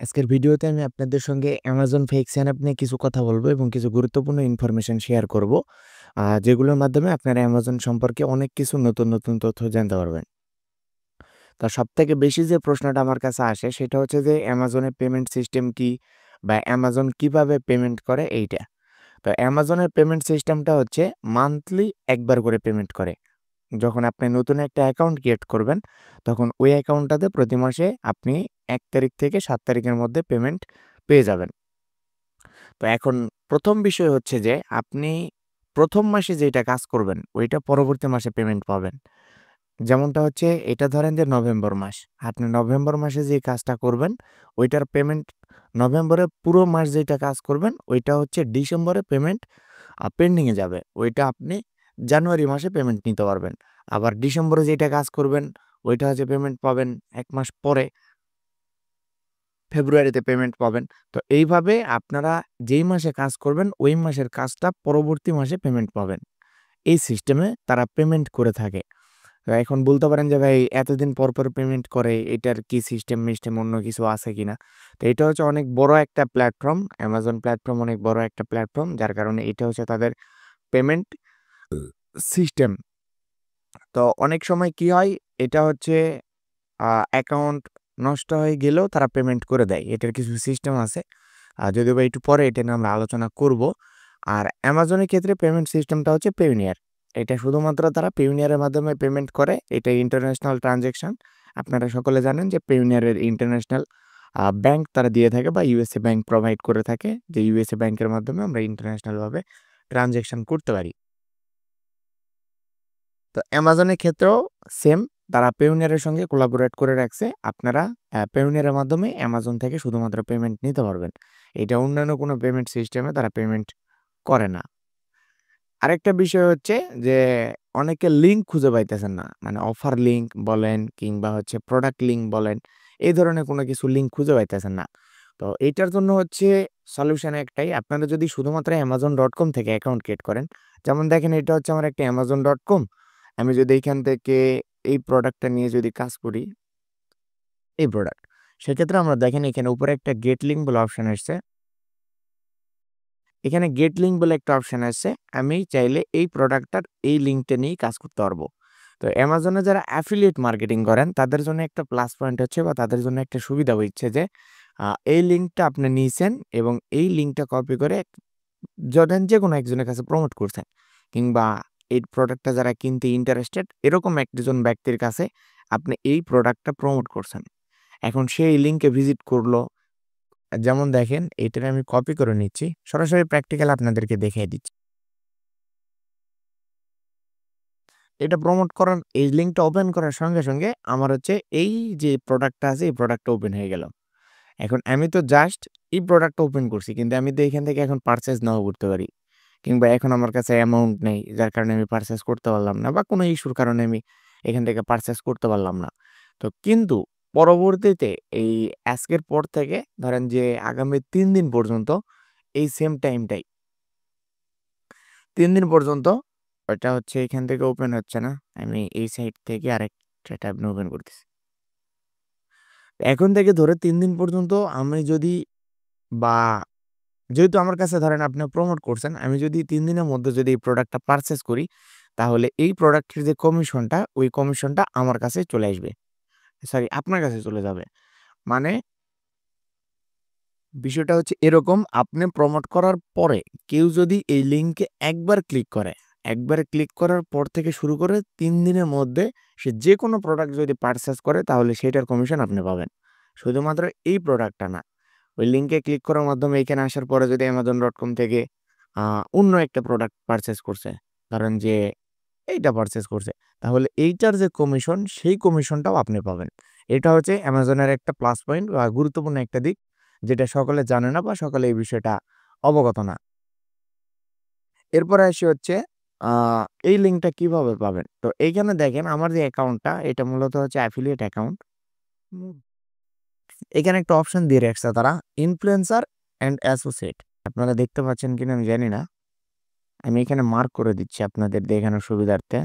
আজকের ভিডিওতে আমি আপনাদের সঙ্গে অ্যামাজন ফেক অ্যাপ নিয়ে কিছু কথা বলবো এবং কিছু গুরুত্বপূর্ণ ইনফরমেশন শেয়ার করব। যেগুলোর মাধ্যমে আপনারা অ্যামাজন সম্পর্কে অনেক কিছু নতুন তথ্য জানতে পারবেন। তো সবথেকে বেশি যে প্রশ্নটা আমার কাছে আসে সেটা হচ্ছে যে অ্যামাজনের পেমেন্ট সিস্টেম কি? বা অ্যামাজন কিভাবে পেমেন্ট করে এইটা। তো অ্যামাজনের পেমেন্ট সিস্টেমটা হচ্ছে মান্থলি একবার করে পেমেন্ট করে। যখন আপনি নতুন একটা অ্যাকাউন্ট ক্রিয়েট করবেন, তখন ওই অ্যাকাউন্টটাতে প্রতি মাসে আপনি ১ তারিখ থেকে ৭ তারিখের মধ্যে পেমেন্ট পেয়ে যাবেন। তো এখন ১ম বিষয় হচ্ছে যে আপনি ১ম মাসে যেইটা কাজ করবেন, ওইটা পরবর্তী মাসে পেমেন্ট পাবেন। যেমনটা হচ্ছে এটা ধরেন যে নভেম্বর মাস। আপনি নভেম্বর মাসে যে কাজটা করবেন, ওইটার পেমেন্ট নভেম্বরে পুরো মাস যেইটা কাজ করবেন, ওইটা হচ্ছে ডিসেম্বরে পেমেন্ট পেন্ডিংয়ে যাবে। ওইটা আপনি জানুয়ারি মাসে পেমেন্ট নিতে পারবেন। আবার ডিসেম্বরে যেইটা কাজ করবেন, ওইটা হচ্ছে পেমেন্ট পাবেন ১ মাস পরে। ফেব্রুয়ারিতে পেমেন্ট পাবেন। তো এইভাবে আপনারা যেই মাসে কাজ করবেন, ওই মাসের কাজটা পরবর্তী মাসে পেমেন্ট পাবেন। এই সিস্টেমে তারা পেমেন্ট করে থাকে। তো এখন বলতে পারেন যে, "ভাই এতদিন পর পেমেন্ট করে, এটার কি সিস্টেম-মিস্টেম অন্য কিছু আছে কিনা?" তো এটা হচ্ছে অনেক বড় একটা প্ল্যাটফর্ম। অ্যামাজন প্ল্যাটফর্ম অনেক বড় একটা প্ল্যাটফর্ম। যার কারণে এটা হচ্ছে তাদের পেমেন্ট সিস্টেম। তো অনেক সময় কি হয়, এটা হচ্ছে অ্যাকাউন্ট নষ্ট হয়ে গেলেও তারা পেমেন্ট করে দেয়। এটার কিছু সিস্টেম আছে। যদিও বা একটু পরে এটা নিয়ে আমরা আলোচনা করব। আর অ্যামাজনের ক্ষেত্রে পেমেন্ট সিস্টেমটা হচ্ছে পেওনিয়ার। এটা শুধুমাত্র তারা পেওনিয়ারের মাধ্যমে পেমেন্ট করে। এটা ইন্টারন্যাশনাল ট্রান্সেকশন। আপনারা সকলে জানেন যে পেওনিয়ারের ইন্টারন্যাশনাল ব্যাংক তারা দিয়ে থাকে বা ইউএসএ ব্যাংক প্রোভাইড করে থাকে। যে ইউএসএ ব্যাংকের মাধ্যমে আমরা ইন্টারন্যাশনাল ভাবে ট্রান্সেকশন করতে পারি। তো অ্যামাজনের ক্ষেত্রেও সেম তারা পেওনিয়ারের সঙ্গে কোলাবোরেট করে রাখছে। আপনারা পেওনিয়ারের মাধ্যমে অ্যামাজন থেকে শুধুমাত্র পেমেন্ট নিতে পারবেন। এটা অন্যান্য কোনো পেমেন্ট সিস্টেমে তারা পেমেন্ট করে না। আরেকটা বিষয় হচ্ছে যে অনেকে লিঙ্ক খুঁজে পাইতেছেন না। মানে অফার লিঙ্ক বলেন কিংবা হচ্ছে প্রোডাক্ট লিঙ্ক বলেন, এই ধরনের কোনো কিছু লিঙ্ক খুঁজে পাইতেছেন না। তো এইটার জন্য হচ্ছে সলিউশন একটাই। আপনারা যদি শুধুমাত্র amazon.com থেকে অ্যাকাউন্ট ক্রিয়েট করেন, যেমন দেখেন এটা হচ্ছে আমার একটা amazon.com। আমি যদি এইখান থেকে এই প্রোডাক্টটা নিয়ে যদি কাজ করি, এই প্রোডাক্ট, সেক্ষেত্রে আমরা দেখেন এখানে উপরে একটা গেট লিঙ্ক বলে অপশন আসছে। এখানে গেট লিঙ্ক বলে একটা অপশন আছে। আমি চাইলে এই প্রোডাক্টটার এই লিঙ্কটা নিয়েই কাজ করতে পারবো। তো অ্যামাজনে যারা অ্যাফিলিয়েট মার্কেটিং করেন তাদের জন্য একটা প্লাস পয়েন্ট হচ্ছে বা তাদের জন্য একটা সুবিধা হচ্ছে যে এই লিঙ্কটা আপনি নিয়েছেন এবং এই লিঙ্কটা কপি করে ধরেন যেকোনো একজনের কাছে প্রমোট করছেন কিংবা এই প্রোডাক্টটা যারা কিনতে ইন্টারেস্টেড এরকম একজন ব্যক্তির কাছে আপনি এই প্রোডাক্টটা প্রমোট করছেন। এখন সে এই লিঙ্কে ভিজিট করলো। যেমন দেখেন এইটারে আমি কপি করে নিচ্ছি। সরাসরি প্র্যাকটিক্যাল আপনাদেরকে দেখিয়ে দিচ্ছি। এটা প্রমোট করার এই লিঙ্কটা ওপেন করার সঙ্গে আমার হচ্ছে এই যে প্রোডাক্টটা আছে এই প্রোডাক্টটা ওপেন হয়ে গেল। এখন আমি তো জাস্ট এই প্রোডাক্টটা ওপেন করছি। কিন্তু আমি তো এখান থেকে এখন পারচেজ নাও করতে পারি। কিংবা এখন আমার কাছে অ্যামাউন্ট নেই। যার কারণে আমি পারচেজ করতে পারলাম না বা কোনো ইস্যুর কারণে আমি এখান থেকে পারচেজ করতে পারলাম না। তো কিন্তু পরবর্তীতে এই আজকের পর থেকে ধরেন যে আগামী ৩ দিন পর্যন্ত এই সেম টাইমটাই ৩ দিন পর্যন্ত ওইটা হচ্ছে এখান থেকে ওপেন হচ্ছে না। আমি এই সাইট থেকে আরেকটা ট্যাব নিয়ে ওপেন করতেছি। এখন থেকে ধরে ৩ দিন পর্যন্ত আমি যদি বা যেহেতু আমার কাছে ধরেন আপনি প্রমোট করছেন, আমি যদি ৩ দিনের মধ্যে যদি এই প্রোডাক্টটা পারচেজ করি, তাহলে এই প্রোডাক্টের যে কমিশনটা, ওই কমিশনটা আমার কাছে চলে আসবে। সরি আপনার কাছে চলে যাবে। মানে বিষয়টা হচ্ছে এরকম, আপনি প্রমোট করার পরে কেউ যদি এই লিঙ্কে একবার ক্লিক করে, একবার ক্লিক করার পর থেকে শুরু করে ৩ দিনের মধ্যে সে যেকোনো প্রোডাক্ট যদি পারচেজ করে তাহলে সেটার কমিশন আপনি পাবেন। শুধুমাত্র এই প্রোডাক্টটা না। ওই লিঙ্কে ক্লিক করার মাধ্যমে এখানে আসার পরে যদি amazon.com থেকে আ অন্য একটা প্রোডাক্ট পারচেজ করছে, ধরেন যে এইটা পারচেজ করছে, তাহলে এইটার যে কমিশন সেই কমিশনটাও আপনি পাবেন। এটা হচ্ছে অ্যামাজনের একটা প্লাস পয়েন্ট বা গুরুত্বপূর্ণ একটা দিক। যেটা সকলে জানে না বা সকলে এই বিষয়টা অবগত না। এরপরে আসি হচ্ছে আ এই লিঙ্কটা কিভাবে পাবেন? তো এইখানে দেখেন আমার যে অ্যাকাউন্টটা এটা মূলত হচ্ছে অ্যাফিলিয়েট অ্যাকাউন্ট। হুম। এখানে একটা অপশন দিয়ে রাখছে তারা ইনফ্লুয়েন্সার অ্যান্ড অ্যাসোসিয়েট। আপনারা দেখতে পাচ্ছেন কিনা আমি জানি না। আমি এখানে মার্ক করে দিচ্ছি আপনাদের দেখানোর সুবিধার্থে।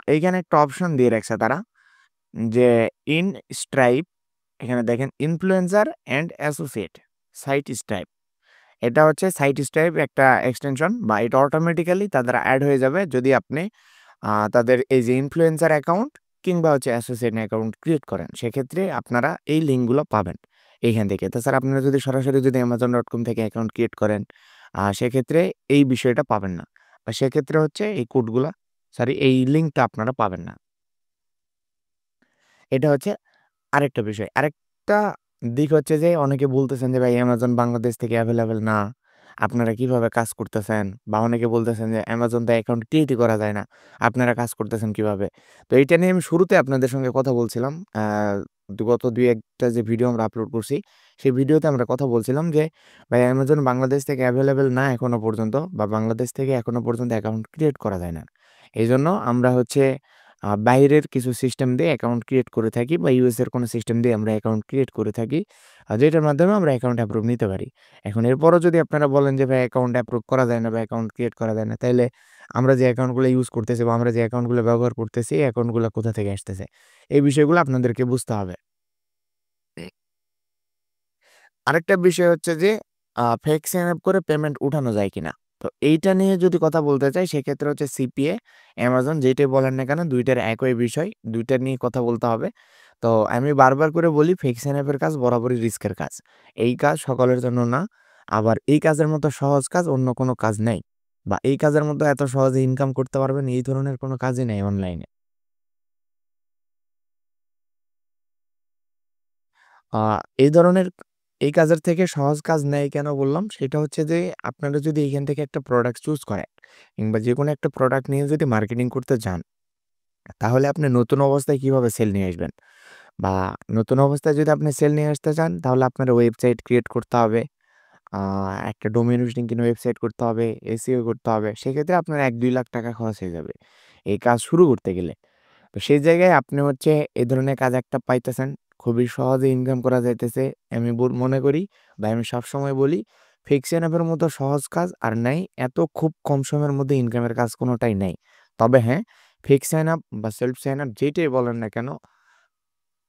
এইখানে একটা অপশন দিয়ে রাখছে তারা যে ইন স্ট্রাইপ এখানে দেখেন ইনফ্লুয়েন্সার অ্যান্ড অ্যাসোসিয়েট সাইট স্টাইপ। এটা হচ্ছে সাইট স্টাইপ একটা এক্সটেনশন বা এটা অটোমেটিক্যালি তাদের অ্যাড হয়ে যাবে যদি আপনি তাদের এই যে ইনফ্লুয়েন্সার অ্যাকাউন্ট কিংবা হচ্ছে অ্যাসোসিয়েট অ্যাকাউন্ট ক্রিয়েট করেন। সেক্ষেত্রে আপনারা এই লিঙ্কগুলো পাবেন এইখান থেকে। তাছাড়া আপনারা যদি সরাসরি যদি Amazon.com থেকে অ্যাকাউন্ট ক্রিয়েট করেন সেক্ষেত্রে এই বিষয়টা পাবেন না। বা সেক্ষেত্রে হচ্ছে এই কোডগুলা সরি এই লিঙ্কটা আপনারা পাবেন না। এটা হচ্ছে আরেকটা বিষয়। আরেকটা দিক হচ্ছে যে অনেকে বলতেছেন যে, "ভাই Amazon বাংলাদেশ থেকে এভেইলেবল না। আপনারা কিভাবে কাজ করতেছেন?" বা অনেকে বলতেছেন যে, "Amazon তো অ্যাকাউন্ট ক্রিয়েটই করা যায় না। আপনারা কাজ করতেছেন কিভাবে?" তো এইটা নিয়ে আমি শুরুতে আপনাদের সঙ্গে কথা বলছিলাম। গত ২-১ টা যে ভিডিও আমরা আপলোড করছি, সেই ভিডিওতে আমরা কথা বলছিলাম যে, "ভাই Amazon বাংলাদেশ থেকে এভেইলেবল না এখনো পর্যন্ত বা বাংলাদেশ থেকে এখনো পর্যন্ত অ্যাকাউন্ট ক্রিয়েট করা যায় না। এজন্য আমরা হচ্ছে বাইরের কিছু সিস্টেম দিয়ে অ্যাকাউন্ট ক্রিয়েট করে থাকি বা ইউএস এর কোনো সিস্টেম দিয়ে আমরা অ্যাকাউন্ট ক্রিয়েট করে থাকি। যেটার মাধ্যমে আমরা অ্যাকাউন্ট অ্যাপ্রুভ নিতে পারি। এখন এরপরও যদি আপনারা বলেন যে ভাই অ্যাকাউন্ট অ্যাপ্রুভ করা যায় না বা অ্যাকাউন্ট ক্রিয়েট করা যায় না, তাইলে আমরা যে অ্যাকাউন্টগুলো ইউজ করতেছি বা আমরা যে অ্যাকাউন্টগুলো ব্যবহার করতেছি, এই অ্যাকাউন্টগুলো কোথা থেকে আসতেছে? এই বিষয়গুলো আপনাদেরকে বুঝতে হবে। আরেকটা বিষয় হচ্ছে যে ফেক সাইন আপ করে পেমেন্ট উঠানো যায় কিনা? তো এইটা নিয়ে যদি কথা বলতে চাই সেক্ষেত্রে হচ্ছে সিপিএ, অ্যামাজন যেটাই বলেন না কেন ২ টার একই বিষয়। ২ টা নিয়ে কথা বলতে হবে। তো আমি বারবার করে বলি ফেক সাইন আপের কাজ বরাবরই রিস্কের কাজ। এই কাজ সকলের জন্য না। আবার এই কাজের মতো সহজ কাজ অন্য কোনো কাজ নাই। বা এই কাজের মতো এত সহজে ইনকাম করতে পারবেন এই ধরনের কোনো কাজই নাই অনলাইনে। আ এই ধরনের এই কাজের থেকে সহজ কাজ নেই কেন বললাম? সেটা হচ্ছে যে আপনারা যদি এখান থেকে একটা প্রোডাক্ট চুজ করেন কিংবা যেকোনো একটা প্রোডাক্ট নিয়ে যদি মার্কেটিং করতে যান, তাহলে আপনি নতুন অবস্থায় কিভাবে সেল নিয়ে আসবেন? বা নতুন অবস্থায় যদি আপনি সেল নিয়ে আসতে চান তাহলে আপনার ওয়েবসাইট ক্রিয়েট করতে হবে। আ একটা ডোমেইন হোস্টিং কিনে ওয়েবসাইট করতে হবে, এসইও করতে হবে। সেক্ষেত্রে আপনার ১-২ লাখ টাকা খরচ হয়ে যাবে। এই কাজ শুরু করতে গেলে। তো সেই জায়গায় আপনি হচ্ছে এ ধরনের কাজ একটা পাইতেছেন। খুবই সহজে ইনকাম করা যাইতেছে। আমি মনে করি বা আমি সবসময় বলি ফিক্সড অ্যাপের মতো সহজ কাজ আর নাই। এত খুব কম সময়ের মধ্যে ইনকামের কাজ কোনটাই নাই। তবে হ্যাঁ, ফিক্সড সাইন আপ বা সেলফ সাইন আপ যেটাই বলেন না কেন,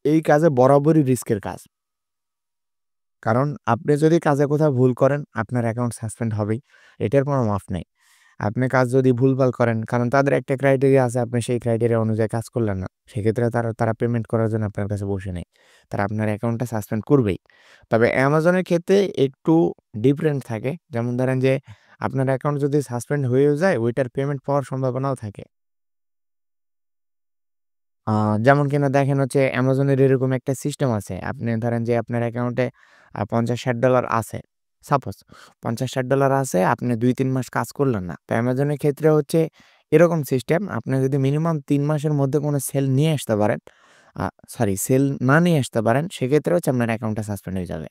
এই কাজে বরাবরই রিস্কের কাজ। কারণ আপনি যদি কাজে কোথাও ভুল করেন, আপনার অ্যাকাউন্ট সাসপেন্ড হবেই। এটার কোনো মাফ নাই। আপনি কাজ যদি ভুলভাল করেন, কারণ তাদের একটা ক্রাইটেরিয়া আছে, আপনি সেই ক্রাইটেরিয়া অনুযায়ী কাজ করলেন না। সেক্ষেত্রে তারা পেমেন্ট করার জন্য আপনার কাছে বসে নেই। তারা আপনার অ্যাকাউন্টটা সাসপেন্ড করবেই। তবে অ্যামাজনের ক্ষেত্রে একটু ডিফারেন্ট থাকে। যেমন ধরেন যে, আপনার অ্যাকাউন্ট যদি সাসপেন্ড হয়েও যায়, ওইটার পেমেন্ট পাওয়ার সম্ভাবনাও থাকে। আ যেমন কিনা দেখেন হচ্ছে অ্যামাজনের এরকম একটা সিস্টেম আছে। আপনি ধরেন যে আপনার অ্যাকাউন্টে $৫০-৬০ আছে। সাপোজ $৫০-৬০ আছে, আপনি ২-৩ মাস কাজ করলেন না। তো অ্যামাজনের ক্ষেত্রে হচ্ছে এরকম সিস্টেম, আপনি যদি মিনিমাম ৩ মাসের মধ্যে কোনো সেল নিয়ে আসতে পারেন, আ সরি সেল না নিয়ে আসতে পারেন, সেক্ষেত্রে হচ্ছে আপনার অ্যাকাউন্টটা সাসপেন্ড হয়ে যাবে।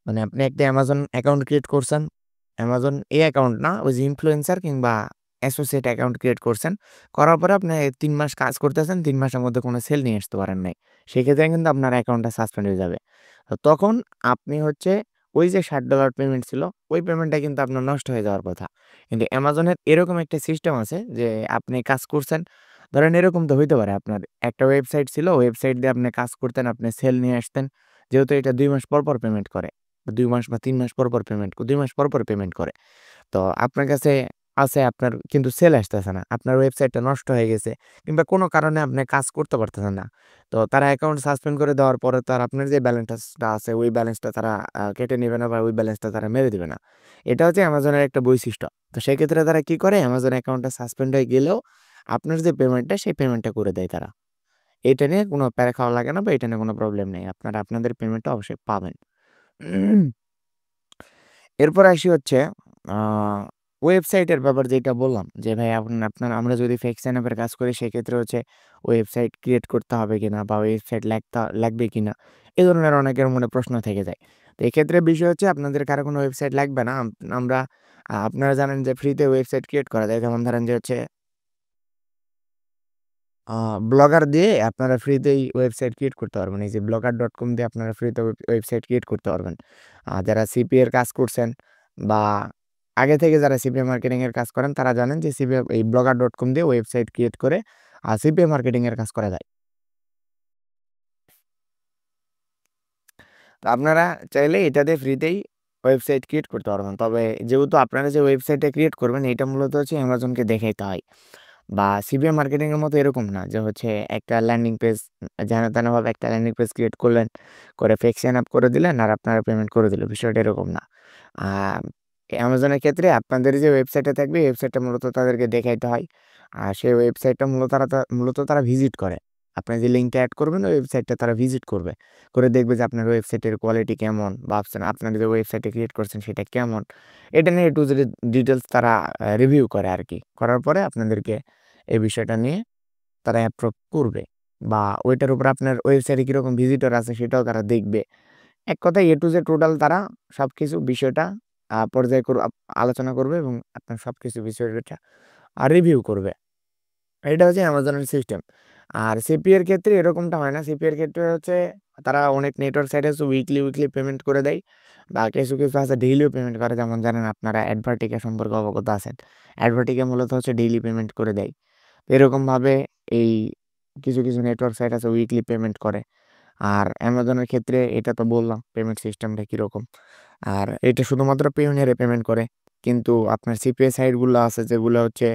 মানে আপনি একটা Amazon অ্যাকাউন্ট ক্রিয়েট করছেন। Amazon এই অ্যাকাউন্ট না, ওই যে ইনফ্লুয়েন্সার কিংবা অ্যাসোসিয়েট অ্যাকাউন্ট ক্রিয়েট করছেন। করার পরে আপনি ৩ মাস কাজ করতেছেন, ৩ মাসের মধ্যে কোনো সেল নিয়ে আসতে পারেন নাই। সেক্ষেত্রে কিন্তু আপনার অ্যাকাউন্টটা সাসপেন্ড হয়ে যাবে। তো তখন আপনি হচ্ছে ওই যে $৬০ পেমেন্ট ছিল, ওই পেমেন্টটা কিন্তু আপনার নষ্ট হয়ে যাওয়ার কথা। কিন্তু Amazon এর এরকম একটা সিস্টেম আছে যে আপনি কাজ করছেন, ধরেন এরকম তো হইতে পারে আপনার একটা ওয়েবসাইট ছিল, ওয়েবসাইট দিয়ে আপনি কাজ করতেন, আপনি সেল নিয়ে আসতেন। যেহেতু এটা ২ মাস পর, পর পেমেন্ট করে। ২ মাস বা ৩ মাস পর, পর পেমেন্ট ২ মাস পর, পর পেমেন্ট করে। তো আপনার কাছে আছে আপনার কিন্তু সেল আসতেছে না। আপনার ওয়েবসাইটটা নষ্ট হয়ে গেছে কিংবা কোনো কারণে আপনি কাজ করতে পারতেছেন না। তো তারা অ্যাকাউন্ট সাসপেন্ড করে দেওয়ার পরে তো আর আপনার যে ব্যালেন্সটা আছে ওই ব্যালেন্সটা তারা কেটে নিবে না বা ওই ব্যালেন্সটা তারা মেরে দিবে না। এটা হচ্ছে Amazon-এর একটা বৈশিষ্ট্য। তো সেক্ষেত্রে তারা কি করে Amazon অ্যাকাউন্টটা সাসপেন্ড হয়ে গেলেও আপনার যে পেমেন্টটা সেই পেমেন্টটা করে দেয় তারা। এটা নিয়ে কোনো প্যারা খাওয়া লাগে না বা এটা নিয়ে কোনো প্রবলেম নেই। আপনারা আপনাদের পেমেন্টটা অবশ্যই পাবেন। এরপর আসি হচ্ছে আ ওয়েবসাইটের ব্যাপার যেটা বললাম যে ভাই আপনার আমরা যদি ফেক সাইন আপ এর কাজ করি সেক্ষেত্রে হচ্ছে ওয়েবসাইট ক্রিয়েট করতে হবে কিনা বা ওয়েবসাইট লাগবে কিনা? এ ধরনের অনেকের মনে প্রশ্ন থেকে যায়। তো এক্ষেত্রে বিষয় হচ্ছে আপনাদের কারো কোনো ওয়েবসাইট লাগবে না। আমরা আপনারা জানেন যে ফ্রিতে ওয়েবসাইট ক্রিয়েট করা যায়। যেমন ধরেন যে হচ্ছে আ ব্লগার দিয়ে আপনারা ফ্রিতেই ওয়েবসাইট ক্রিয়েট করতে পারবেন। এই যে blogger.com দিয়ে আপনারা ফ্রিতে ওয়েবসাইট ক্রিয়েট করতে পারবেন। যারা সিপিএ এর কাজ করছেন বা আগে থেকে যারা সিপিএ মার্কেটিং এর কাজ করেন তারা জানেন যে এই blogger.com দিয়ে ওয়েবসাইট ক্রিয়েট করে সিপিএ মার্কেটিং এর কাজ করা যায়। তো আপনারা চাইলে এটাতে ফ্রিতেই ওয়েবসাইট ক্রিয়েট করতে পারবেন। তবে যেহেতু আপনারা যে ওয়েবসাইটটা ক্রিয়েট করবেন এটা মূলত হচ্ছে অ্যামাজনকে দেখাইতে হয়। বা সিপিএ মার্কেটিং এর মতো এরকম না যে হচ্ছে একটা ল্যান্ডিং পেজ যেন-তেনভাবে একটা ল্যান্ডিং পেজ ক্রিয়েট করলেন, করে ফেক সাইন আপ করে দিলেন আর আপনারা পেমেন্ট করে দিল। বিষয়টা এরকম না। আ অ্যামাজনের ক্ষেত্রে আপনাদের যে ওয়েবসাইটটা থাকবে, এই ওয়েবসাইটটা মূলত তাদেরকে দেখাইতে হয়। আর সেই ওয়েবসাইটটা মূলত তারা ভিজিট করে। আপনি যে লিঙ্কটা এড করবেন, ওই ওয়েবসাইটটা তারা ভিজিট করবে। করে দেখবে যে আপনার ওয়েবসাইটের কোয়ালিটি কেমন বা আপনারা যে ওয়েবসাইটটা ক্রিয়েট করছেন সেটা কেমন। এটা নিয়ে A to Z ডিটেইলস তারা রিভিউ করে আরকি। করার পরে আপনাদেরকে এই বিষয়টা নিয়ে তারা অ্যাপ্রুভ করবে বা ওইটার উপর আপনার ওয়েবসাইটে কিরকম ভিজিটর আছে সেটাও তারা দেখবে। এক কথায় A to Z টোটাল তারা সবকিছু বিষয়টা পর্যায় আলোচনা করবে এবং আপনার সবকিছু বিষয়টা রিভিউ করবে। এটা হচ্ছে অ্যামাজনের সিস্টেম। আর সিপি এর ক্ষেত্রে এরকমটা হয় না। সিপি এর ক্ষেত্রে হচ্ছে তারা অনেক নেটওয়ার্ক সাইট আছে উইকলি পেমেন্ট করে দেয় বা কিছু আছে ডেইলিও পেমেন্ট করে। যেমন জানেন আপনারা অ্যাডভার্টিকা সম্পর্কে অবগত আছেন। অ্যাডভার্টিকা মূলত হচ্ছে ডেইলি পেমেন্ট করে দেয়। এরকমভাবে এই কিছু নেটওয়ার্ক সাইট আছে উইকলি পেমেন্ট করে। আর অ্যামাজনের ক্ষেত্রে এটা তো বললাম পেমেন্ট সিস্টেমটা কিরকম। আর এটা শুধুমাত্র পেওনিয়ারে পেমেন্ট করে। কিন্তু আপনার সিপিএ সাইটগুলো আছে যেগুলো হচ্ছে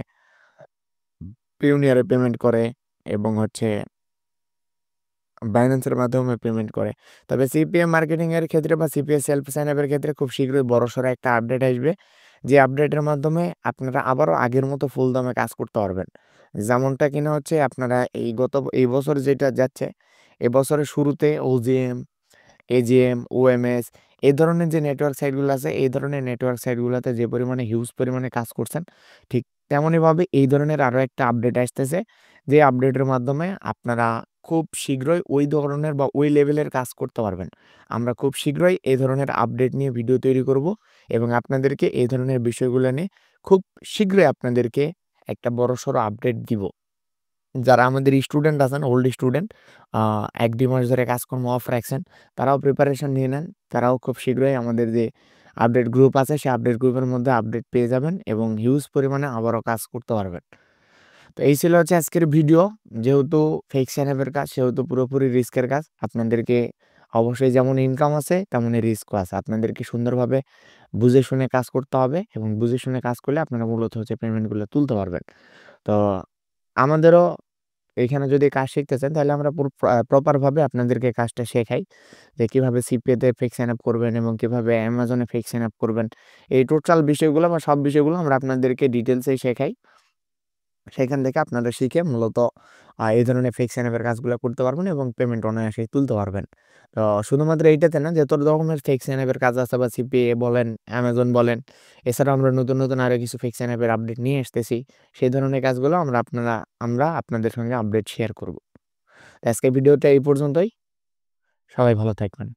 পেওনিয়ারে পেমেন্ট করে এবং হচ্ছে বাইন্যান্সের মাধ্যমে পেমেন্ট করে। তবে সিপিএ মার্কেটিং এর ক্ষেত্রে বা সিপিএ সেলফ সাইন আপ এর ক্ষেত্রে খুব শীঘ্রই বড়সড় একটা আপডেট আসবে। যে আপডেটের মাধ্যমে আপনারা আবারও আগের মতো ফুল দামে কাজ করতে পারবেন। যেমনটা কিনা হচ্ছে আপনারা এই বছর যেটা যাচ্ছে, এবছরের শুরুতে ওজিএম, এজিএম, ওএমএস এই ধরনের যে নেটওয়ার্ক সাইটগুলো আছে, এই ধরনের নেটওয়ার্ক সাইটগুলোতে যে পরিমাণে হিউজ পরিমাণে কাজ করছেন, ঠিক তেমনইভাবে এই ধরনের আরো একটা আপডেট আসতেছে। যে আপডেটের মাধ্যমে আপনারা খুব শীঘ্রই ওই ধরনের বা ওই লেভেলের কাজ করতে পারবেন। আমরা খুব শীঘ্রই এই ধরনের আপডেট নিয়ে ভিডিও তৈরি করব এবং আপনাদেরকে এই ধরনের বিষয়গুলো নিয়ে খুব শীঘ্রই আপনাদেরকে একটা বড়সড় আপডেট দিব। যারা আমাদের স্টুডেন্ট আছেন, ওল্ড স্টুডেন্ট ১-২ মাস ধরে কাজকর্ম অফ রাখছেন, তারাও প্রিপারেশন নিয়ে নেন। তারাও খুব শীঘ্রই আমাদের যে আপডেট গ্রুপ আছে, সেই আপডেট গ্রুপের মধ্যে আপডেট পেয়ে যাবেন এবং হিউজ পরিমাণে আবারও কাজ করতে পারবেন। তো এই ছিল হচ্ছে আজকের ভিডিও। যেহেতু ফেক সাইনআপের কাজ, সেহেতু পুরোপুরি রিস্কের কাজ। আপনাদেরকে অবশ্যই যেমন ইনকাম আছে, তেমনই রিস্কও আছে। আপনাদেরকে সুন্দরভাবে বুঝে শুনে কাজ করতে হবে এবং বুঝে শুনে কাজ করলে আপনারা মূলত হচ্ছে পেমেন্টগুলো তুলতে পারবেন। তো আমাদেরও এইখানে যদি কাজ শিখতে চান তাহলে আমরা পুরো প্রপার ভাবে আপনাদেরকে কাজটা শেখাই যে কিভাবে সিপিএ তে ফেক সাইন আপ করবেন এবং কিভাবে অ্যামাজনে ফেক সাইন আপ করবেন। এই টোটাল বিষয়গুলো বা সব বিষয়গুলো আমরা আপনাদেরকে ডিটেইলসেই শেখাই। সেখান থেকে আপনারা শিখে মূলত এই ধরনের ফেক সাইন আপের কাজগুলো করতে পারবেন এবং পেমেন্ট অনায়াসেই তুলতে পারবেন। তো শুধুমাত্র এইটাতে না যত রকমের ফেক সাইন আপের কাজ আছে বা সিপিএ বলেন, অ্যামাজন বলেন, এছাড়াও আমরা নতুন আরো কিছু ফেক সাইন আপের আপডেট নিয়ে আসতেছি। সেই ধরনের কাজগুলো আমরা আপনাদের সঙ্গে আপডেট শেয়ার করব। তো আজকের ভিডিওটা এই পর্যন্তই। সবাই ভালো থাকবেন।